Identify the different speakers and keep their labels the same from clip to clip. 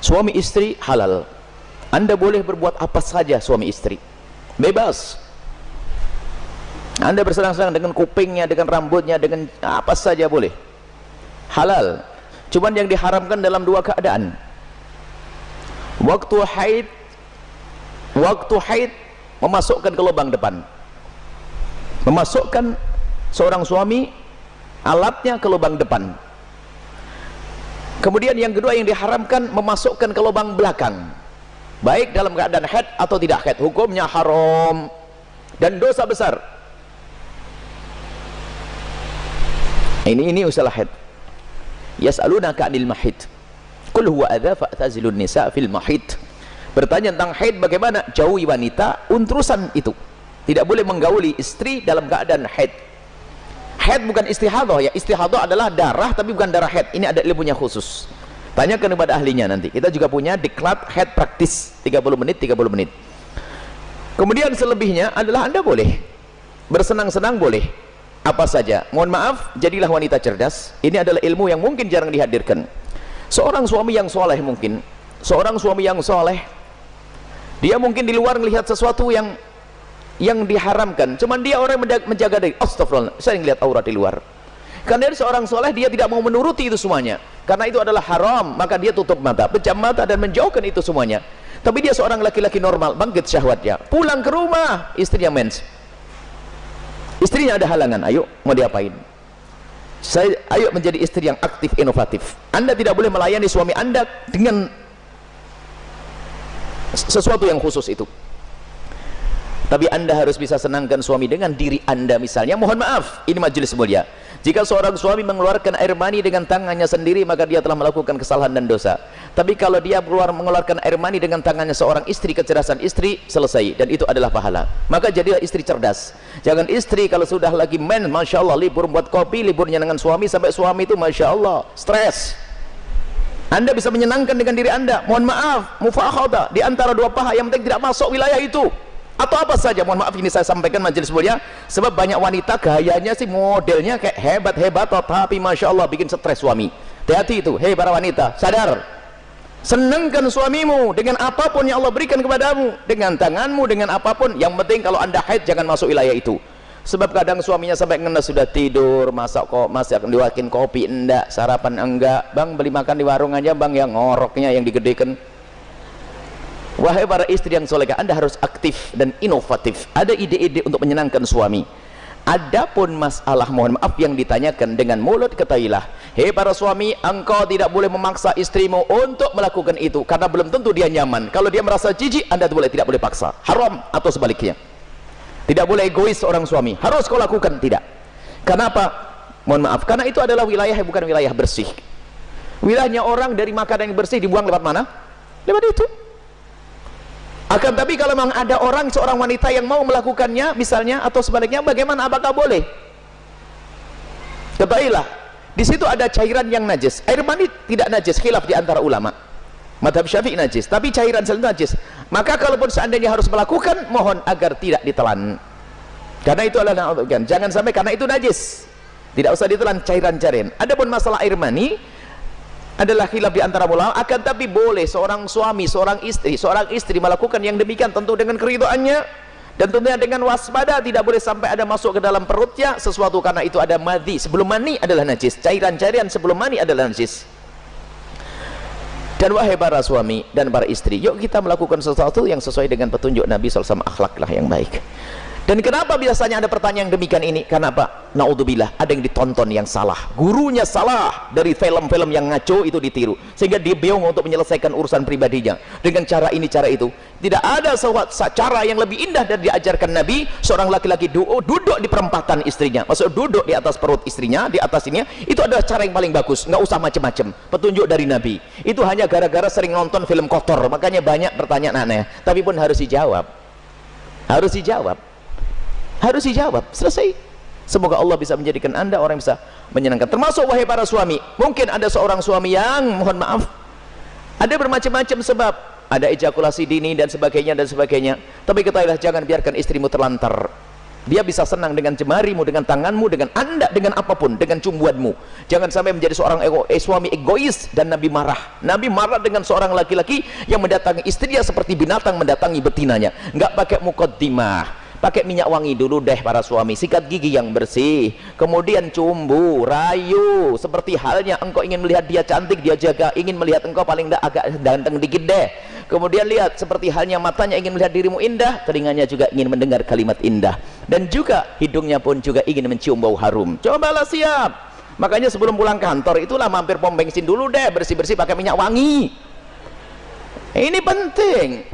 Speaker 1: Suami istri halal. Anda boleh berbuat apa saja suami istri, bebas. Anda bersenang-senang dengan kupingnya, dengan rambutnya, dengan apa saja boleh, halal. Cuman yang diharamkan dalam dua keadaan: waktu haid memasukkan ke lubang depan, memasukkan seorang suami alatnya ke lubang depan. Kemudian yang kedua yang diharamkan memasukkan ke lubang belakang, baik dalam keadaan haid atau tidak haid, hukumnya haram dan dosa besar. Ini usaha haid. Yas'alunaka 'anil mahid qul huwa adza fa'tazilun nisa fil mahid. Bertanya tentang haid, bagaimana? Jauhi wanita untrusan itu. Tidak boleh menggauli istri dalam keadaan haid. Haid bukan istihadhah ya. Istihadhah adalah darah tapi bukan darah haid. Ini ada ilmunya khusus. Tanyakan kepada ahlinya nanti. Kita juga punya diklat haid praktis 30 menit 30 menit. Kemudian selebihnya adalah Anda boleh bersenang-senang, boleh apa saja. Mohon maaf, jadilah wanita cerdas. Ini adalah ilmu yang mungkin jarang dihadirkan. Seorang suami yang soleh, mungkin seorang suami yang soleh, dia mungkin di luar melihat sesuatu yang diharamkan, cuman dia orang menjaga diri. Astagfirullah, saya ngelihat aurat di luar. Karena dia seorang soleh, dia tidak mau menuruti itu semuanya, karena itu adalah haram, maka dia tutup mata, pejam mata dan menjauhkan itu semuanya. Tapi dia seorang laki-laki normal, bangkit syahwatnya, pulang ke rumah, istrinya mens, istrinya ada halangan, ayo mau diapain? Ayo menjadi istri yang aktif, inovatif. Anda tidak boleh melayani suami Anda dengan sesuatu yang khusus itu. Tapi Anda harus bisa senangkan suami dengan diri Anda. Misalnya, mohon maaf, ini majelis mulia, jika seorang suami mengeluarkan air mani dengan tangannya sendiri, maka dia telah melakukan kesalahan dan dosa. Tapi kalau dia mengeluarkan air mani dengan tangannya seorang istri, kecerdasan istri, selesai, dan itu adalah pahala. Maka jadilah istri cerdas. Jangan istri kalau sudah lagi men, Masya Allah, libur buat kopi, liburnya dengan suami, sampai suami itu Masya Allah stres. Anda bisa menyenangkan dengan diri Anda, mohon maaf, mufakhadah di antara dua paha, yang penting tidak masuk wilayah itu. Atau apa saja, mohon maaf ini saya sampaikan majelis mulia, sebab banyak wanita gayanya sih modelnya kayak hebat-hebat, tapi Masya Allah bikin stres suami. Hati-hati itu, hei para wanita, sadar, senangkan suamimu dengan apapun yang Allah berikan kepadamu, dengan tanganmu, dengan apapun, yang penting kalau Anda haid jangan masuk wilayah itu. Sebab kadang suaminya sampai kena sudah tidur, masih akan diwakin kopi enggak, sarapan enggak, bang beli makan di warung aja bang, yang ngoroknya yang digedekan. Wahai para istri yang solehah, Anda harus aktif dan inovatif, ada ide-ide untuk menyenangkan suami. Adapun masalah, mohon maaf, yang ditanyakan dengan mulut, ketahuilah, hei para suami, engkau tidak boleh memaksa istrimu untuk melakukan itu, karena belum tentu dia nyaman. Kalau dia merasa jijik, Anda tidak boleh paksa, haram. Atau sebaliknya, tidak boleh egois seorang suami, harus kau lakukan, tidak. Kenapa? Mohon maaf, karena itu adalah wilayah yang bukan wilayah bersih. Wilayahnya orang dari makanan yang bersih dibuang lewat mana? Lewat itu. Akan tapi kalau memang ada orang, seorang wanita yang mau melakukannya misalnya, atau sebaliknya, bagaimana, apakah boleh? Ketahuilah, di situ ada cairan yang najis. Air mani tidak najis, khilaf di antara ulama. Madhab Syafi'i najis, tapi cairan selalu najis. Maka kalaupun seandainya harus melakukan, mohon agar tidak ditelan, karena itu adalah, jangan sampai karena itu najis, tidak usah ditelan cairan-cairan. Adapun masalah air mani adalah khilaf di antara ulama, akan tapi boleh seorang suami, seorang istri melakukan yang demikian, tentu dengan keridhaannya dan tentunya dengan waspada, tidak boleh sampai ada masuk ke dalam perutnya sesuatu, karena itu ada madhi, sebelum mani adalah najis, cairan-cairan sebelum mani adalah najis. Dan wahai para suami dan para istri, yuk kita melakukan sesuatu yang sesuai dengan petunjuk Nabi SAW, akhlaklah yang baik. Dan kenapa biasanya ada pertanyaan demikian ini? Karena apa? Naudzubillah, ada yang ditonton yang salah, gurunya salah, dari film-film yang ngaco itu ditiru, sehingga dia bingung untuk menyelesaikan urusan pribadinya dengan cara ini, cara itu. Tidak ada cara yang lebih indah dari diajarkan Nabi. Seorang laki-laki duduk di perempatan istrinya, maksud duduk di atas perut istrinya, di atas ini, itu adalah cara yang paling bagus. Nggak usah macam-macam, petunjuk dari Nabi. Itu hanya gara-gara sering nonton film kotor, makanya banyak pertanyaan aneh, tapi pun harus dijawab, harus dijawab, selesai. Semoga Allah bisa menjadikan Anda orang yang bisa menyenangkan. Termasuk wahai para suami, mungkin ada seorang suami yang, mohon maaf, ada bermacam-macam sebab, ada ejakulasi dini dan sebagainya, tapi ketahuilah, jangan biarkan istrimu terlantar. Dia bisa senang dengan jemarimu, dengan tanganmu, dengan anda, dengan apapun, dengan cumbuanmu. Jangan sampai menjadi seorang suami egois. Dan Nabi marah. Nabi marah dengan seorang laki-laki yang mendatangi istrinya seperti binatang mendatangi betinanya. Nggak pakai muqaddimah, pakai minyak wangi dulu deh para suami, sikat gigi yang bersih, kemudian cumbu, rayu, seperti halnya engkau ingin melihat dia cantik, dia jaga, ingin melihat engkau paling tidak agak ganteng dikit deh. Kemudian lihat, seperti halnya matanya ingin melihat dirimu indah, telinganya juga ingin mendengar kalimat indah, dan juga hidungnya pun juga ingin mencium bau harum. Cobalah siap. Makanya sebelum pulang kantor itulah mampir pom bensin dulu deh, bersih-bersih pakai minyak wangi. Ini penting.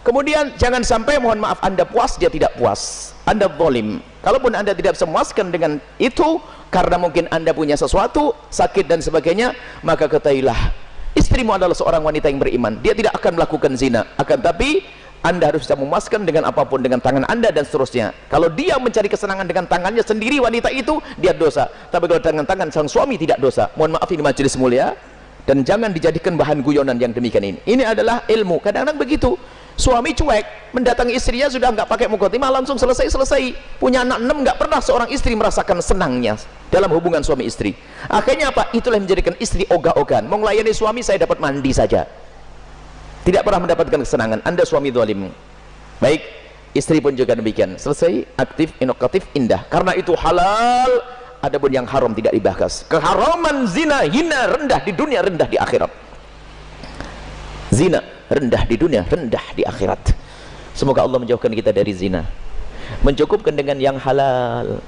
Speaker 1: Kemudian jangan sampai mohon maaf Anda puas, dia tidak puas, Anda zalim. Kalaupun Anda tidak bisa memuaskan dengan itu karena mungkin Anda punya sesuatu, sakit dan sebagainya, maka ketahuilah istrimu adalah seorang wanita yang beriman. Dia tidak akan melakukan zina, akan tapi Anda harus bisa memuaskan dengan apapun, dengan tangan Anda dan seterusnya. Kalau dia mencari kesenangan dengan tangannya sendiri, wanita itu, dia dosa. Tapi kalau dengan tangan sang suami tidak dosa. Mohon maaf, ini majelis mulia, dan jangan dijadikan bahan guyonan yang demikian ini. Ini adalah ilmu. Kadang-kadang begitu, suami cuek, mendatangi istrinya sudah nggak pakai muqaddimah, langsung selesai. Punya anak 6, nggak pernah seorang istri merasakan senangnya dalam hubungan suami istri. Akhirnya apa? Itulah yang menjadikan istri ogah-ogahan. Mau melayani suami, saya dapat mandi saja, tidak pernah mendapatkan kesenangan. Anda suami zalim. Baik, istri pun juga demikian. Selesai, aktif, inovatif, indah. Karena itu halal. Adapun yang haram tidak dibahas. Keharaman zina, hina, rendah di dunia, rendah di akhirat. Zina rendah di dunia, rendah di akhirat. Semoga Allah menjauhkan kita dari zina, mencukupkan dengan yang halal.